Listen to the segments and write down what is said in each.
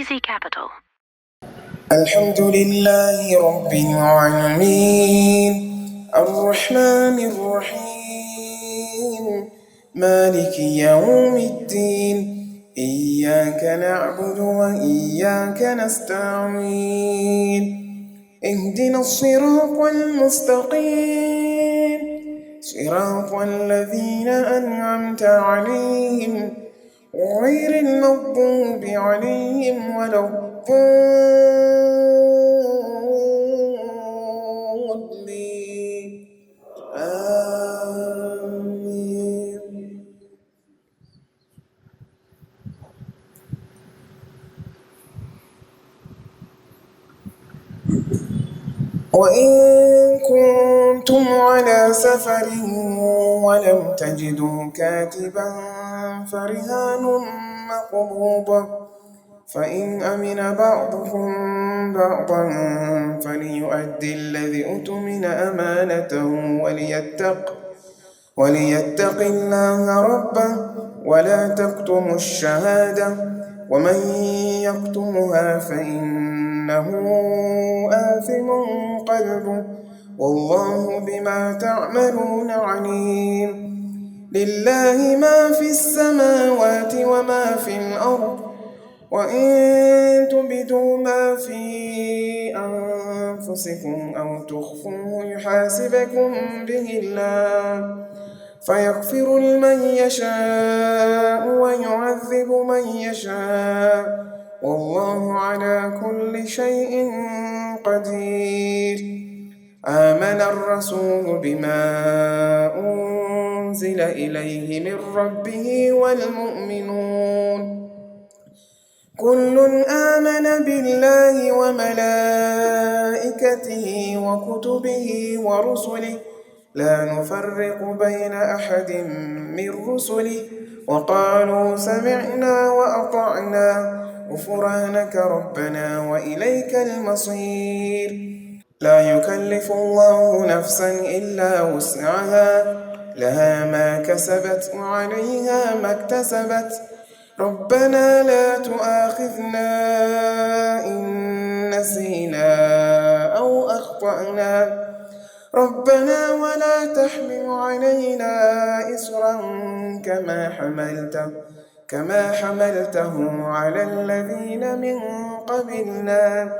Easy Capital. الحمد لله رب العالمين الرحمن الرحيم مالك يوم الدين إياك نعبد وإياك نستعين اهدنا الصراط المستقيم صراط الذين أنعمت عليهم غير المغضوب عليهم ولا الضالين آمين. وإن كنتم على سفر ولم تجدوا كاتبا فرهان مقبوضة فإن أمن بعضكم بعضا فليؤدي الذي أؤتمن أمانته وليتق الله ربه ولا تكتموا الشهادة ومن يكتمها فإنه آثم قلبه والله بما تعملون عليم. لله ما في السماوات وما في الأرض وإن تبدوا ما في أنفسكم أو تخفوه يحاسبكم به الله فيغفر لمن يشاء ويعذب من يشاء والله على كل شيء قدير. آمن الرسول بما أنزل إليه من ربه والمؤمنون كل آمن بالله وملائكته وكتبه ورسله لا نفرق بين أحد من رسله وقالوا سمعنا وأطعنا غفرانك ربنا وإليك المصير. لا يكلف الله نفسا إلا وسعها لها ما كسبت وعليها ما اكتسبت ربنا لا تؤاخذنا إن نسينا أو أخطأنا ربنا ولا تحمل علينا إصرا كما حملته على الذين من قبلنا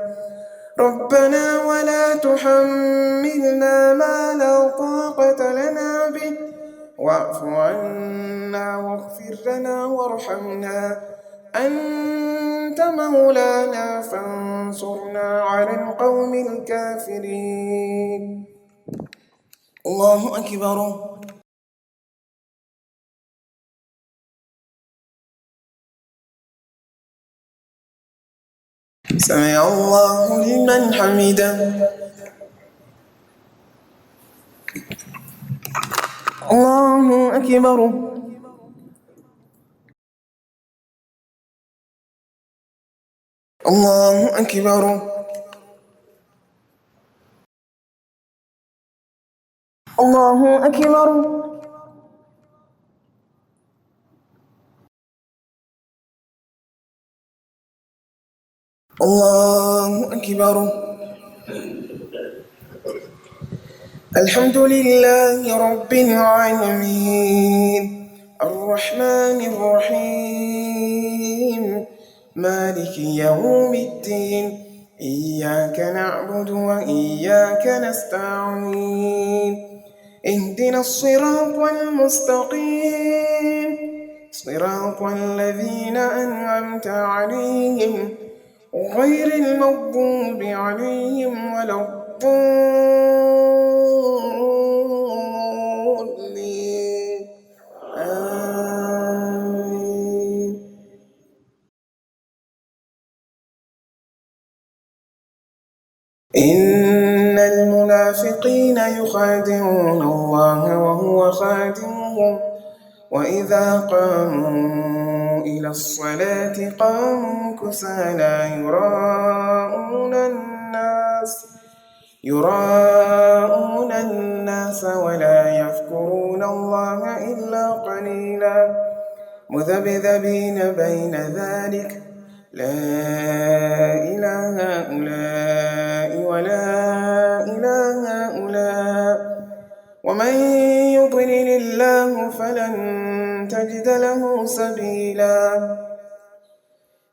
ربنا ولا تحملنا ما لا طاقة لنا به واعف عنا واغفر لنا وارحمنا أنت مولانا فانصرنا على القوم الكافرين. الله أكبر. سمع الله لمن حمده. الله أكبر. الله أكبر. الله أكبر. الله أكبر. الحمد لله رب العالمين الرحمن الرحيم مالك يوم الدين إياك نعبد وإياك نستعين اهدنا الصراط المستقيم صراط الذين أنعمت عليهم غير المغضوب عليهم ولا الضالين آمين. إن المنافقين يخادعون الله وهو خادعهم وإذا قاموا إلى الصلاة قاموا كسالى يراءون الناس ولا يذكرون الله إلا قليلا مذبذبين بين ذلك لا إله هؤلاء ولا إله هؤلاء ومن يضلل الله فلن تجد له سبيلا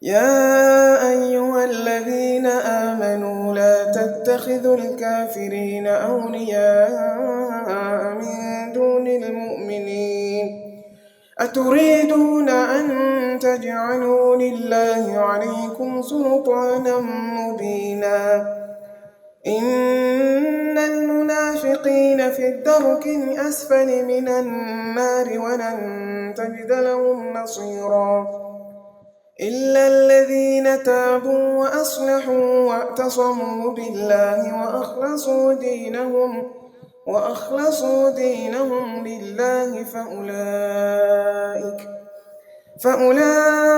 يا أيها الذين آمنوا لا تتخذوا الكافرين أولياء من دون المؤمنين أتريدون أن تجعلوا لله عليكم سلطانا مبينا إن المنافقين في الدرك الأسفل من النار ولن تجد لهم نصيرا إلا الذين تابوا وأصلحوا واعتصموا بالله وأخلصوا دينهم لله فأولئك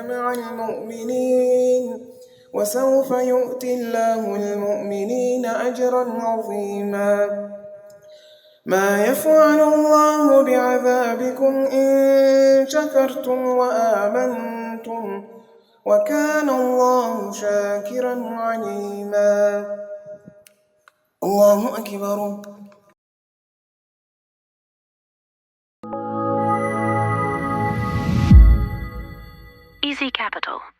مع المؤمنين وسوف يؤتي الله المؤمنين أجرا عظيما ما يفعل الله بعذابكم إن شكرتم وآمنتم وكان الله شاكرا عليما. الله أكبر. Easy Capital.